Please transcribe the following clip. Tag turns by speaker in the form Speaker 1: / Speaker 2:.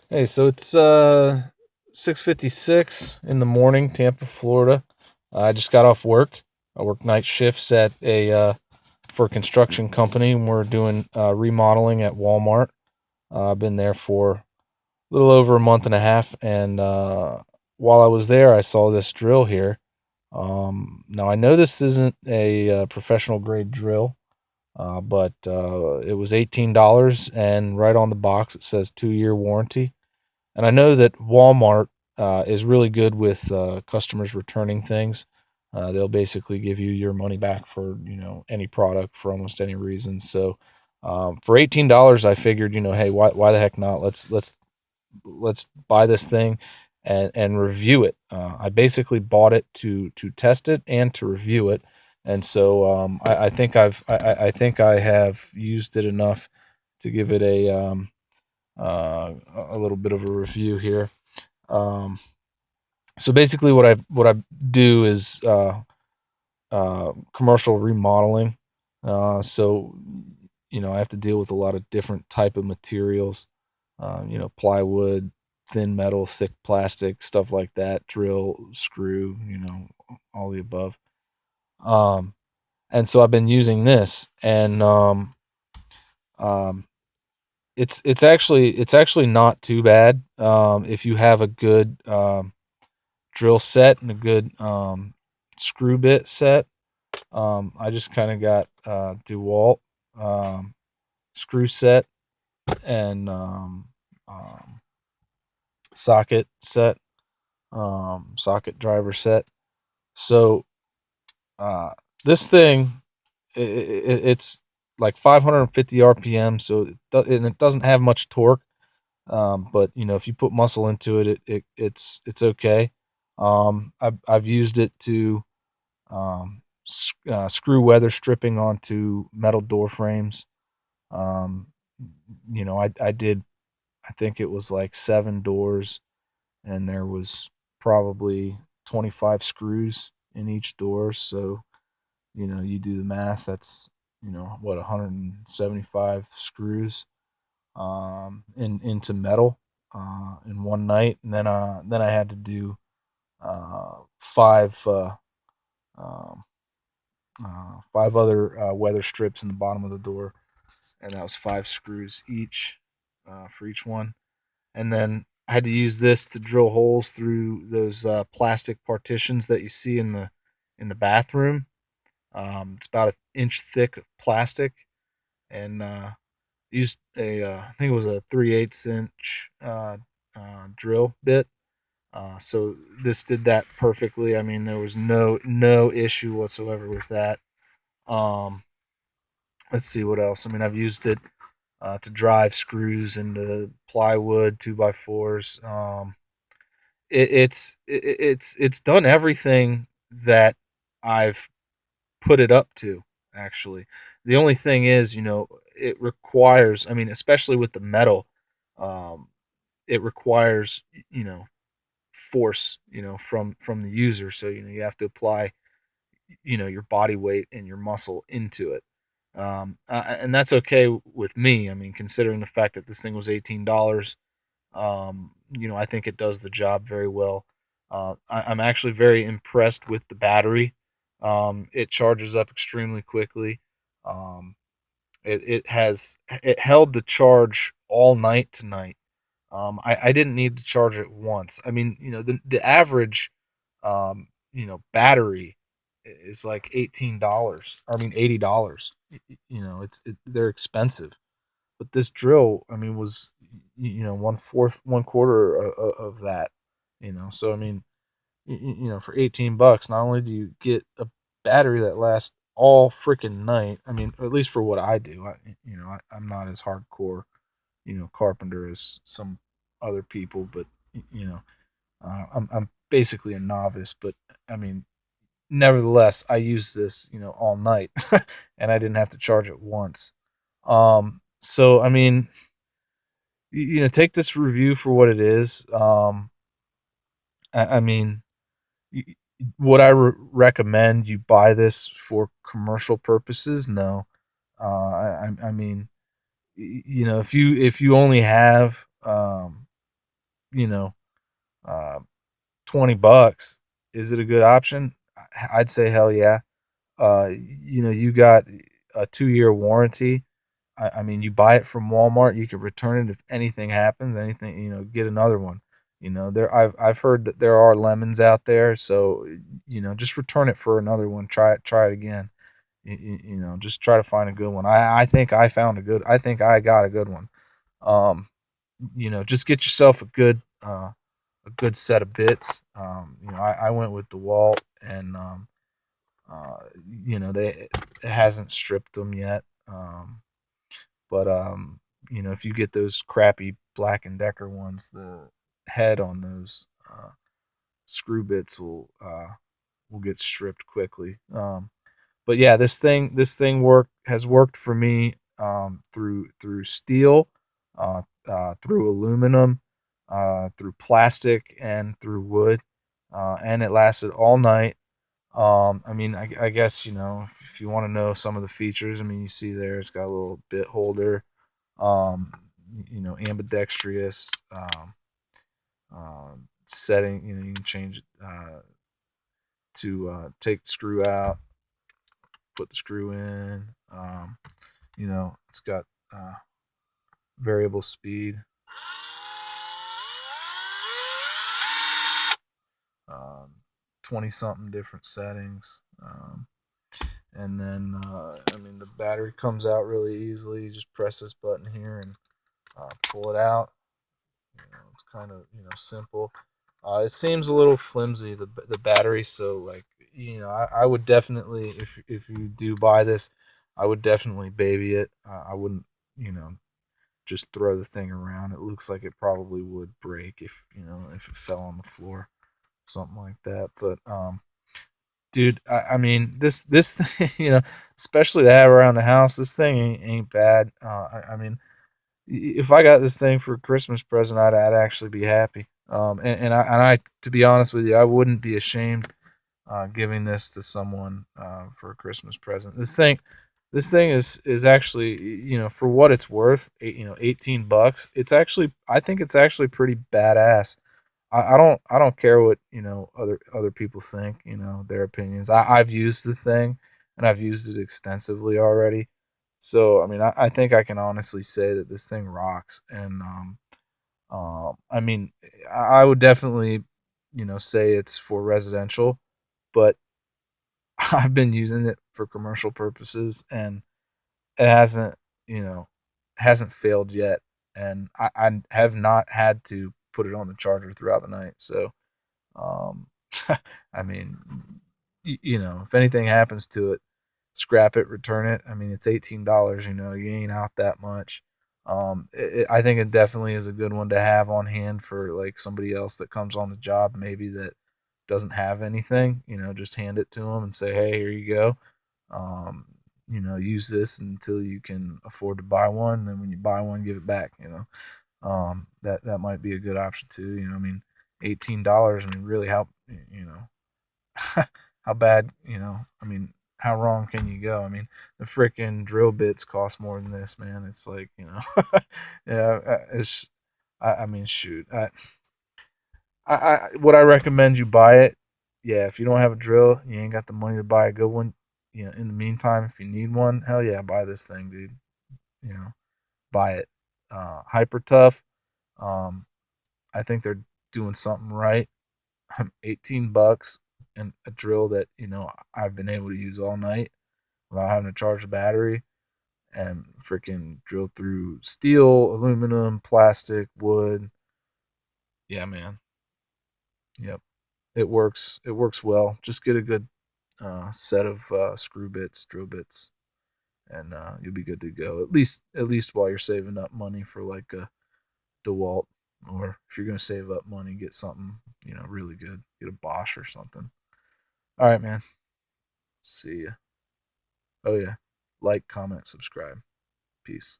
Speaker 1: Hey, so it's 6:56 in the morning, Tampa, Florida. I just got off work. I work night shifts at a for a construction company, and we're doing remodeling at Walmart. I've been there for a little over a month and a half, and while I was there, I saw this drill here. Now I know this isn't a professional grade drill, but it was $18, and right on the box it says 2-year warranty. And I know that Walmart is really good with customers returning things. They'll basically give you your money back for any product for almost any reason. So for $18, I figured hey, why the heck not? Let's buy this thing and review it. I basically bought it to test it and to review it. And so I think I think I have used it enough to give it a little bit of a review here. Um, so basically, what I do is commercial remodeling. So I have to deal with a lot of different type of materials. Plywood, thin metal, thick plastic, stuff like that. Drill, screw, all the above. Um, and so I've been using this, and um, it's actually not too bad if you have a good drill set and a good screw bit set. I just kind of got DeWalt um, screw set and socket set, socket driver set. So uh, this thing, it's like 550 RPM, so and it doesn't have much torque. But if you put muscle into it, it's okay. I've used it to screw weather stripping onto metal door frames. Um, I did. I think it was like 7 doors, and there was probably 25 screws in each door. So you do the math. That's what 175 screws into metal in one night, and then I had to do five. Um, 5 other weather strips in the bottom of the door, and that was 5 screws each for each one. And then I had to use this to drill holes through those plastic partitions that you see in the bathroom. It's about an inch thick of plastic, and used I think it was a 3/8 inch drill bit. So this did that perfectly. I mean, there was no issue whatsoever with that. Um, let's see what else. I mean, I've used it to drive screws into plywood, 2x4s. It's done everything that I've put it up to. Actually, the only thing is, it requires. I mean, especially with the metal, um, it requires force, from the user. So you have to apply your body weight and your muscle into it. And that's okay with me. I mean, considering the fact that this thing was $18, I think it does the job very well. I'm actually very impressed with the battery. It charges up extremely quickly. Um, it held the charge all night tonight. I didn't need to charge it once. I mean, the average battery is like $18. I mean, $80. They're expensive, but this drill, I mean, was 1/4, 1/4 of that. So I mean, for $18, not only do you get a battery that lasts all freaking night. I mean, at least for what I do, I'm not as hardcore, carpenter as some other people, but you know, I'm basically a novice, but I mean, nevertheless, I use this, all night, and I didn't have to charge it once. So I mean, take this review for what it is. I mean, would I recommend you buy this for commercial purposes? No. I mean, if you only have you know, uh, $20. Is it a good option? I'd say hell yeah. You got a 2-year warranty. I mean, you buy it from Walmart, you can return it if anything happens, anything, get another one. I've heard that there are lemons out there, so just return it for another one. Try it again. Just try to find a good one. I think I found a good. I think I got a good one. Um, just get yourself a good set of bits. I went with DeWalt, and uh, it hasn't stripped them yet. But if you get those crappy Black and Decker ones, the head on those screw bits will get stripped quickly. But yeah, this thing has worked for me through steel, through aluminum, through plastic, and through wood, and it lasted all night. I mean, I guess if you want to know some of the features, I mean, you see there it's got a little bit holder, um, ambidextrous setting. You can change it to take the screw out, put the screw in. It's got variable speed, 20 something different settings. And then, I mean, the battery comes out really easily. You just press this button here and pull it out. It's kind of simple. It seems a little flimsy, the battery. So like I would definitely, if you do buy this, I would definitely baby it. I wouldn't you know just throw the thing around. It looks like it probably would break if it fell on the floor, something like that. But dude, I mean this thing, especially to have around the house, this thing ain't bad. I mean, if I got this thing for a Christmas present, I'd actually be happy. And I, to be honest with you, I wouldn't be ashamed giving this to someone for a Christmas present. This thing is actually, for what it's worth, $18. I think it's actually pretty badass. I don't care what other people think, their opinions. I've used the thing, and I've used it extensively already. So I mean, I think I can honestly say that this thing rocks. And I mean, I would definitely say it's for residential, but I've been using it for commercial purposes, and it you know hasn't failed yet. And I have not had to put it on the charger throughout the night. So um, I mean, if anything happens to it, scrap it, return it. I mean, it's $18. You ain't out that much. I think it definitely is a good one to have on hand for like somebody else that comes on the job, maybe that doesn't have anything. Just hand it to them and say, "Hey, here you go. Use this until you can afford to buy one. And then when you buy one, give it back." That might be a good option too. I mean, $18. I mean, really, how bad, I mean, how wrong can you go? I mean, the freaking drill bits cost more than this, man. It's like, yeah, I mean, shoot. Would I recommend you buy it? Yeah, if you don't have a drill, you ain't got the money to buy a good one. In the meantime, if you need one, hell yeah, buy this thing, dude. You know, buy it. Hyper Tough. Um, I think they're doing something right. $18 and a drill that I've been able to use all night without having to charge the battery, and freaking drill through steel, aluminum, plastic, wood. Yeah, man. Yep, it works. It works well. Just get a good set of screw bits, drill bits, and you'll be good to go. At least while you're saving up money for like a DeWalt, or if you're gonna save up money, get something really good. Get a Bosch or something. All right, man. See ya. Oh yeah, like, comment, subscribe. Peace.